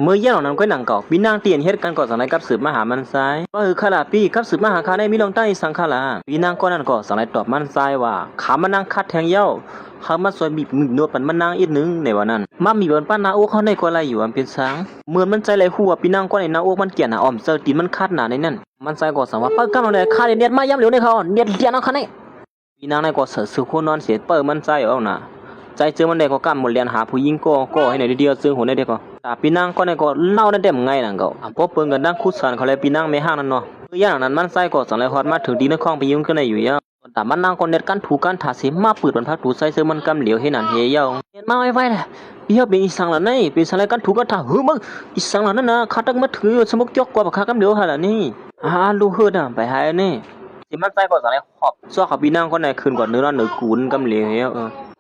เมื่อเย็นนั้นก็นั่งเก่าปีนางเตียนเฮ็ดกันก่อสังไรกับสืบมหามันซ้ายว่าขลาปีกับสืบมหาคาได้มีลงใต้สังขลาปีนางก็นั่นก็สังไรตอบมันซ้ายว่าขามันนางคัดแทงเย้าเขามาสวยบีบมือนวดปันมันนางอีกนึงในวันนั้นมามีบนป้านาโอ้เขาในก็ไรอยู่อันเป็นช้างเหมือนมันใจไหลหัวปีนางก็ในนาโอ้มันเกียนหนาอ่อมเซอร์ตีมันคัดหนาในนั่นมันซ้ายก็สังว่าเปิ้ลกำลังเลยคาเนียดมาย้ำเหลียวในเขาเนียดเดียนเอาคันนี้ปีนางในก็เสือสุขนอนเสียเปิ้ลมันซ้ายเอาหนาใจเจอมันได้ก็กำหมดเรียนหาผู้หญิงก็ให้ในเดียวซึ่งหัวในเด็กก็แต่ปีนางก็ในก็เล่าได้เต็มไงนั่นก็พอเปิงกันดังคุดสันเขาเลยปีนางไม่ห้างนั่นเนาะอย่างนั้นมันใส่ก็สังเลยฮอดมาถึงดีในคลองไปยุ่งกันในอยู่ยาแต่มันนางก็เน็ตกันถูกันถาเสียมาปืดบรรพักถูใส่เสื้อมันกำเหลียวให้นั่นเฮียงเน็ตมาไว้แหละพี่เขาเป็นอีสังละนี่เป็นสังเลยกันถูกันถาหื้อมึงอีสังละนั่นนะข้าตั้งมาถือสมุกจกกว่าข้ากำเหลียวหาละนี่ลูกเฮือดไปหายนี่ที่มันใส่ก็สังเลยขอบซ้อกับปีนางก็ในคืนก่อนเนื้อเนื้อกูนกำเหลีย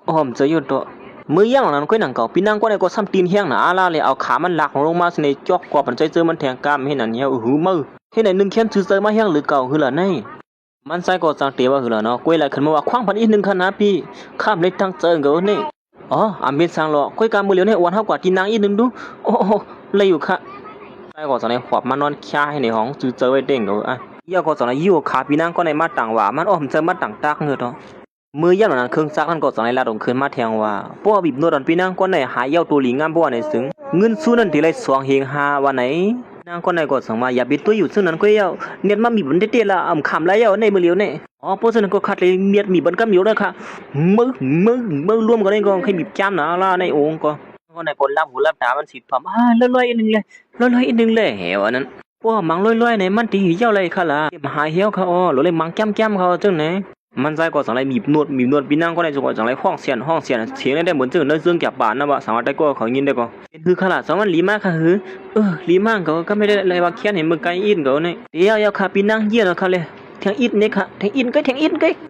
วผมจะหยุดตัวมือย่างนั้นก็หนังเก่าปีนังก็ได้ก็ซ้ำตีนเฮี้ยงหนาอาลาเลยเอาขามันหลักของลงมาในจอกกว่าปันใจเจอมันแทงกล้ามให้นั่นเหี้ยหือมือให้ไหนนึงเขียนซื้อเจอมาเฮี้ยงหรือเก่าหือละนี่มันใส่ก็จังเตะว่าหือละเนาะก้อยไหลขึ้นมาว่าคว้างพันอีกนึงขนาดพี่ข้ามเล็กทั้งเจอเก่านี่อำเป็นสังหล่อก้อยการมือเหลียวในวันเท่ากว่าตีนางอีกนึงดูโอ้เลยอยู่ค่ะใส่ก็จังในขวบมานอนค้าให้ในห้องซื้อเจอไว้เด้งเก่าย่าก็จังในยิ้วขาปีนังก็ในมาต่างว่ามันเจอมาต่างตากเงือเนาะมือย่ำนั้นเครื่องซักนั่นก็สังในลาดงคืนมาแทงว่าป้อบีบนวดอันปีนางก็ในหายเย้าตัวหลิงงามป้อในซึ้งเงินสู้นั่นที่ไรสวงเฮงหาวันไหนนางก็ในก็สังมาอย่าบิดตัวอยู่ซึ่งนั้นก็เย้าเนียดมามีบันเตี้ยละคำไรเย้าในมือเลี้ยวเนี่ยป้อซึ่งนั้นก็คัดเลยเนียดมีบันกำเหลียวนะคะมือรวมกันในกองให้บีบจ้ำนะล่ะในองค์ก็ในคนรับหูรับตามันสิพร้อมลอยอีกนึงเลยลอยอีกนึงเลยเหวนั้นป้อมังลอยในมันตีเย้าเลยค่ะล่ะหายเหี้ยวเขาหรือเลยมังจ้ำเขาจังไหนมันใจก็สังไรมีบนวดปีนั่งก็ได้จังหวะสังไรห้องเสียนเสียงได้เหมือนเจอเนื้อเสื่องแก็บบานนะวะสังว่าได้ก็เขายินได้ก็คือขนาดสังวันลีมากค่ะฮือลีมากก็ไม่ได้อะไรว่าเขียนเห็นมือไกลอินก็เนี่ยเดี๋ยวค่ะปีนั่งเยี่ยนค่ะเลยแทงอินเนี่ยค่ะแทงอินก็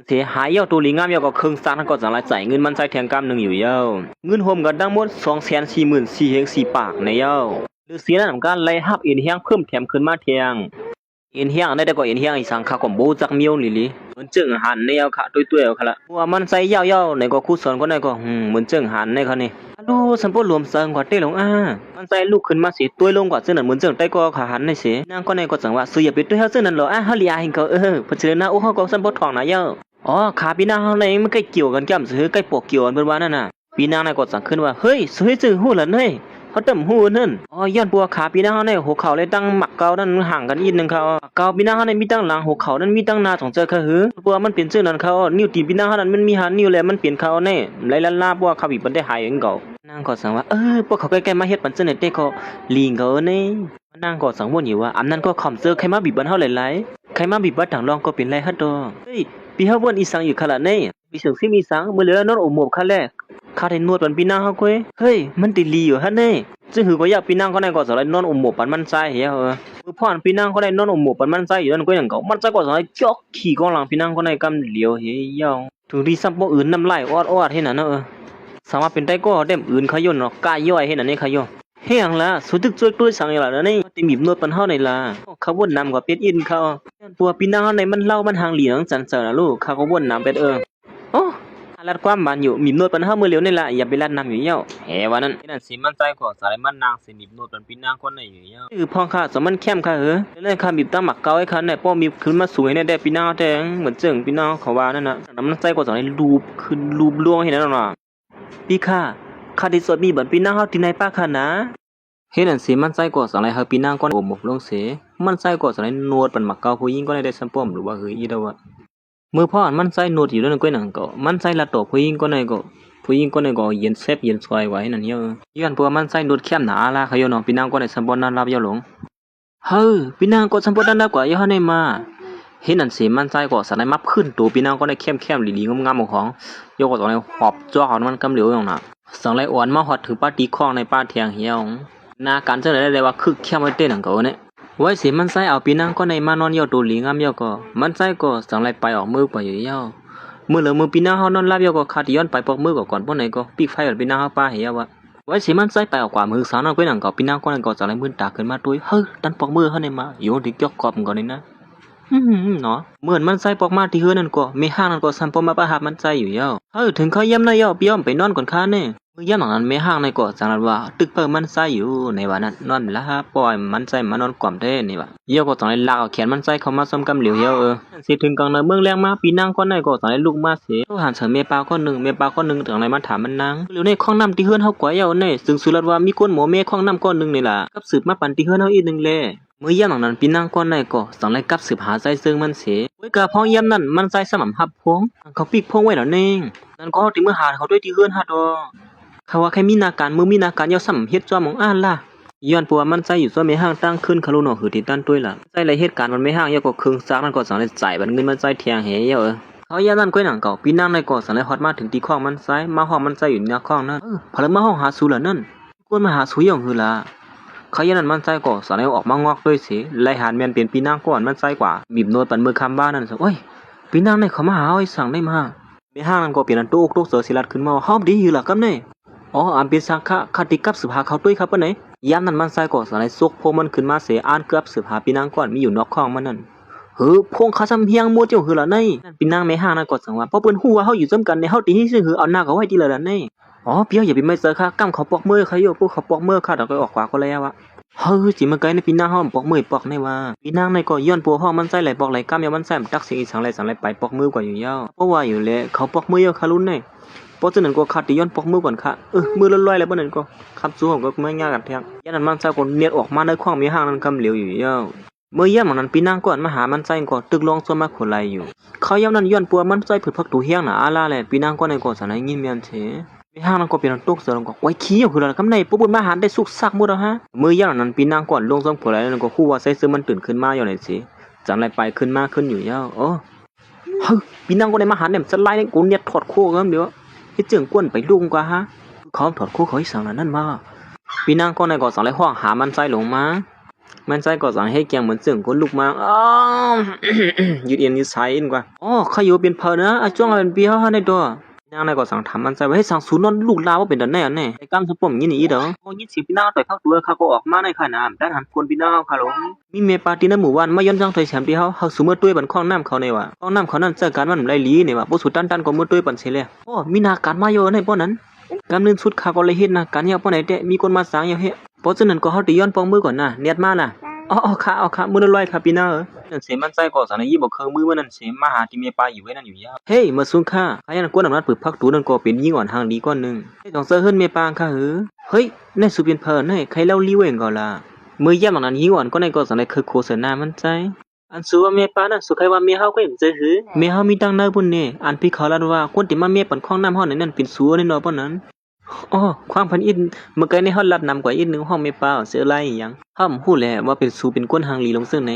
เสียหายเย้าตัวลีงามเย้าก็เครื่องซักก็สังไรใส่เงินมันใส่แทงกำหนึ่งอยู่เย้าเงินโฮมก็ดังหมด244,400เฮง4 ปากในเย้าหรือเสียนั่นการไล่ฮับอินเฮียงเพิ่มแถมขึ้นมาเทียงอินเฮียงได้แต่ก็อินเฮียงอีสังข้าก็โบจักเมียวลิเหมือนจึงหันในเอาค่ะตุ้ยๆเอาค่ะละว่ามันใส่ยาวๆในก็คู่สอนก็ได้ก็เหมือนจึงหันในค่ะนี่ดูสัมปรวมเซิงกว่าเต้ลงมันใส่ลูกขึ้นมาสิตุ้ยลงกว่าซึ่งนั้นเหมือนจึงได้ก็ขาหันในสินางก็ในก็จังว่าซื้ออย่าไปตุ้ยเฮาซึ่งนั้นหรอเฮาเลียเห็นก็เพิ่นสินะโอ้เฮาก็สัมปทองนะเยอะขาพี่นางเฮาในมันใกล้เกี่ยวกันจ้ำซื้อใกล้ปอกเกี่ยวกันเพิ่นว่านั่นน่ะพี่นางในก็จังขึ้นว่าเฮ้ยสวยจึงฮู้ล่ะเฮ้ยเขาตึมหูนั่นย้อนปัวขาปีหน้าเขาในหัวเข่าเลยตั้งหมักเกานั่นห่างกันอีกนึงเขาเกาปีหน้าเขาในมีตั้งหลังหัวเข่านั่นมีตั้งนาของเจอเขาหือปัวมันเปลี่ยนชื่อนั่นเขานิ้วตีปีหน้าเขานั่นมันมีหันนิ้วแหลมมันเปลี่ยนเขาแน่ไรล่าปัวเขาบีบมันได้หายเองเก่านางก็สั่งว่าพวกเขาใกล้ๆมาเฮ็ดปันเสนเต้เขาลิงเขาเนี่ยนางก็สั่งวนอยู่ว่าอันนั้นก็ขำเจอใครมาบีบบันเขาหลายๆใครมาบีบบันถังรองก็เป็นไรฮัตโตเฮ้ยปีเขาวนอีสังอยู่ขนาดนี้ปีเสียงซิมีสังเมื่อเหลือนอนอมหมบขั้นแรกข้าได้นวดปันปีหน้าเขาเฮ้ยมันติลีอยู่ฮันเนี่ยซึ่งหือก็อยากปีนั่งก็ได้ก็สอนนอนอมหมบปันมันใจเหี้ยมือพ่อนปีนั่งก็ได้นอนอมหมบปันมันใจอยู่นั่นก็อย่างเก่ามันใจก็สอนจอกขี่กองหลังปีนั่งก็ได้กำเหลียวเหี้ยถึงที่ซ้ำพวกอื่นน้ำลายอดให้นั่นเนาะสามารถเป็นได้ก็เต็มอื่นขย่นเนาะกายย่อยให้นั่นนี่ขย่นเฮียงละสุดทึกช่วยตัวสั่งอย่างละนี่ติมีบนวดปันเฮาในละเขาวนนำกับเป็ดอินเขาปัวปีนั่งในมันเล่ามันหางเหลียงจันเจอนะลูกเขาก็วนนำเป็ดลัดความบานอยู่มีนวดปันห้ามือเหลียวนี่แหละอย่าไปลัดน้ำอยู่เยี่ยววันนั้นนั่นสิมันใจกว่าสายมันนางสิมีนวดปันปีนางคนไหนอยู่เยี่ยวคือพองข้าสมันเข้มข้าแล้วข้าบีบตั้งหมักเกาให้ข้าเนี่ยป้อมีขึ้นมาสวยเนี่ยได้ปีนางแทงเหมือนเจิงปีนางเขาว่านั่นนะแต่มันใจกว่าสายรูปขึ้นรูปล่วงเห็นนั่นน่ะพี่ข้าที่สวดมีบันปีนางเขาที่ในป้าข้านะเห็นนั่นสิมันใจกว่าสายเฮาปีนางก้อนอมหมกลงเสมันใจกว่าสายนวดปันหมักเกาผู้หญิงก็ได้สัมป้อมหรือว่าอีเดวะมือพ่อมันใส่โนดอยู่นั่นก็นั่งก็มันใส่ละตอกผู้หญิงก็เย็นเซฟเย็นซอยไว้นั่นเยอะย้อนปัวมันใส่โนดเข้มหนาละเขาโยนปีนางก็ได้สัมปนนั้นรับยาหลงปีนางก็สัมปนนั้นกว่าย่อในมาเห็นนั่นสิมันใส่ก็สันในมับขึ้นตัวปีนางก็ได้เข้มหลีๆงามๆของโยกก็ตรงในหอบจ้อมันกำเหลียวอย่างน่ะสังไรอ่อนมาหอดถึงป้าตีคล้องในป้าเทียงเหี่ยวนาการเจอได้ว่าคึกเข้มไว้เต้นหนังก็เนี่ยไว้สิมันใส่เอาปีนังก็ในมานอนเยาตัวหลีงามเยาก็มันใส่ก็สังไรไปออกมือไปอยู่เยามือเหลือมือปีนังเขานอนรับเยาก็ขาดย้อนไปปอกมือก่อนพวกไหนก็ปีกไฟกับปีนังเขาป้าเหี่ยววะไว้สิมันใส่ไปออกกว่ามือสาวนั่งก็หนังก็ปีนังก็ในก็สังไรมือตาขึ้นมาตัวดันปอกมือเขาในมาอยู่ที่จอกกอบก่อนนี่นะเนาะเหมือนมันใส่ปอกมาที่เฮือนั่นก็ไม่ห้างนั่นก็สัมปมาป้าหามันใส่อยู่เยาถึงเขาเยี่ยมนะเยาปีย้อมไปนอนก่อนข้าเนี่ย มือย่ำหนังนั้นไม่ห่างในก่อสังนั้นว่าตึกเปิมันใจอยู่ในวันนั้นนอนละปล่อยมันใจมานอนกล่อมเท่นี่ว่าเยี่ยวก็ต้องได้ลากเอาแขนมันใจเข้ามาซ้ำกำเหลียวเยี่ยวสิถึงกลางในเมืองแรงมาปีนางก้อนในก็ต้องได้ลุกมาเสียต้องหันเฉินเมปาก้อนหนึ่งเมปาก้อนหนึ่งถึงไหนมาถามมันนางเหลียวในข้องน้ำที่เฮือนเฮากว่าเยี่ยวในซึ่งสุรัตว่ามีก้นหมอเมข้องน้ำก้อนหนึ่งนี่ล่ะกับสืบมาปั่นที่เฮือนเฮาอีกหนึ่งแลเมื่อย่ำหนังนั้นปีนางก้อนในก็สังไรกับสืบหาใจซึ่งมันเสียไว้กะพ้องย่ำนั้นมันใจสม่ำหับพวงเขาปีกพวงไว้แล้วเน่งนั่นก็ที่เมื่อหาเขาด้วยที่เฮือนหาดอ เขาว่าแค่มีนาการมือมีนาการยาวซ้ำเฮ็ดจ้อมองอ่านล่ะย้อนปัวมันใจอยู่ซ้อไม่ห่างตั้งขึ้นคารุโนหือที่ตั้นด้วยล่ะใจไรเหตุการณ์มันไม่ห่างยาวก็ครึ่งซากนั่นก็สังเลยจ่ายบันเงินมันใจเทียงเหี่ยวเขาย่านั่นก้อยหนังเก่าปีนั่งในก่อสังเลยฮอดมาถึงตีข้องมันซ้ายมาห้องมันใจอยู่หน้าข้องนั่นพอแล้วมาห้องหาสูล่ะนั่นกวนมาหาสูอย่างหือล่ะเขาย่านั่นมันใจก่อสังเลยออกมางอกด้วยสิไล่หานเมียนเปลี่ยนปีนั่งก่อนมันใจกว่าบีบโนดปันมือคำบ้านนั่นสิโอ้ยปีนั่งในเขามาหาไอ้สั่งได้มาไม่ห่างนั่นก็เปลี่ยนโต๊ะโต๊ะเสือศิลัดขึ้นมาห้อมดีอยู่ล่ะกับเนี่ย อ๋ออันเป็นสังฆะคติกับสืบหาเขาด้วยครับปะไหนยามนั้นมันใส่ก่อสารซุกพวกมันขึ้นมาเสียอ่านเกือบสืบหาปีนางก่อนมีอยู่นอกข้องมันนั่นพงเขาซ้ำเฮียงมัวเจ้าหือละในปีนางไม่ห่างนั่นก็สังว่าเพราะเปิ้นฮู้ว่าเฮาอยู่ซ้ำกันในเฮาตีให้ซื่อหือเอาหน้าเขาไว้ดีละในอ๋อเปียวอย่าไปไม่เจอค่ะกำเขาปอกมือเขาอยู่พวกเขาปอกมือค่ะดอกก็ออกขวาก็แล้วอะจิมาไกลในปีนางเฮาปอกมือปอกในว่าปีนางในก็ย้อนปัวห้องมันใส่ไหลปอกไหลกำยามันใส่ตักสิงอีสังไหลไปปอกมือกว่าอยู่ยาวเพราะว่าอยู่แลเขาปอกมือเยอะคารุนในเพราะฉะนั้นก็ขัดที่ย้อนปอกมือก่อนค่ะมือลอยๆแล้วบ่นั้นก็ขับสู้ก็ไม่ยากกันแท้ยันนั้นมันใส่ก็เนียดออกมาในข้องมีห่างนั้นกำเหลียวอยู่ยาวเมื่อย่ำนั้นปีนางก่อนมาหามันใส่ก็ตึกลองส่วนมาขนไหลอยู่เขาย่ำนั้นย้อนปัวมันใส่ผืดพักตูเฮียงน่ะอาลาแหละปีนางก่อนในก็สันให้ยินเมียนเฉมีห่างนั้นก็เป็นตกเสือลงก็ไว้ขี้อยู่คือละกำในปุ๊บมาหาได้สุกซักหมดแล้วฮะเมื่อย่ำนั้นปีนางก่อนลงส่งขนไหลนั้นก็คู่ว่าใส่เสื้อมันตื่นขึ้นมาอยู่ไหนสิจังไรไปขึ้นมาขึ้นอยู่ยาวปีนางก็ได้มาหาเนี่ยสไลด์เนี่ยกูเนียดถอดโค้กันเดี๋ยวเฮ็ดเจิงกวนไปลุงกว่าฮะเขาถอดโค้เขาให้สั่งนั่นมาปีนางก็ในก็สั่งเลยห้องหามันใส่ลงมามันใส่ก็สั่งให้เกียงเหมือนเจิงกวนลุกมายืดเอียนยืดซ้ายอินกว่าเขาอยู่เป็นเพลนะจ้วงเป็นเปียวในตัวนางในก็สั่งทำมันใส่ไว้ให้สั่งศูนย์นอนลูกลาวว่าเป็นดันแน่ไอ้กำสปมยินอีเด้อพอยินสิปีนางต่อยเข้าตัวเขาก็ออกมาในขนาดด้านหันคนปีนางเขาลงมีเมปาตีในหมู่บ้านมาย้อนจังถอยแชมป์ที่เขาสูมือตุ้ยบันข้องน้ำเขาในว่าข้องน้ำเขานั่นเจอการมันไรลีเนี่ยว่าบ่สุดตันก็มือตุ้ยปันเฉลี่ยมีนาการมาเยอะในป้อนั้นกำนึงสุดเขาก็เลยเฮ็ดนะการเหี่ยวป้อไหนแต่มีคนมาสางเหี่ยวเฮ็ดเพราะฉะนั้นก็เขาตีย้อนปองมือก่อนนะเนียดมาน่ะค่ะมือลอยค่ะปีนานั่นเสมันใจก่อสารยี่บอกเครื่องมือมันนั่นเสมาหาที่เมปาอยู่ไว้นั่นอยู่ยาวเฮ้ยมาซุ่งค่ะขยันกวนอำนาจปึกพักตูนั่นก็เป็นยิ่งอ่อนทางดีก้อนนึงต้องเซอร์เฮิรนเมปาค่ะเฮ้ยในสุเป็นเพลินให้ใครเล่าลี้เวงก่อนล่ะมือย่ำหลังนั้นยิ่งอ่อนก็ในก่อสารคือโคเสนามันใจอันสูว่าเมปานั่นสุใครว่าเมเฮาก็เห็นใจหือเมเฮามีตังในบุญเนี่ยอันพี่เขาลาดว่าคนที่มาเมปันข้องน้ำห้องนั่นเป็นสูในนอป้อนนั้นความพันอินเมื่อไกลในห้องลัดนำกว่าอินหนึ่งห้องเมปาเสือไรอย่างห้ามหู้แหละว่าเป็นสูเป็นก้นหางลีลงเสื้อไหน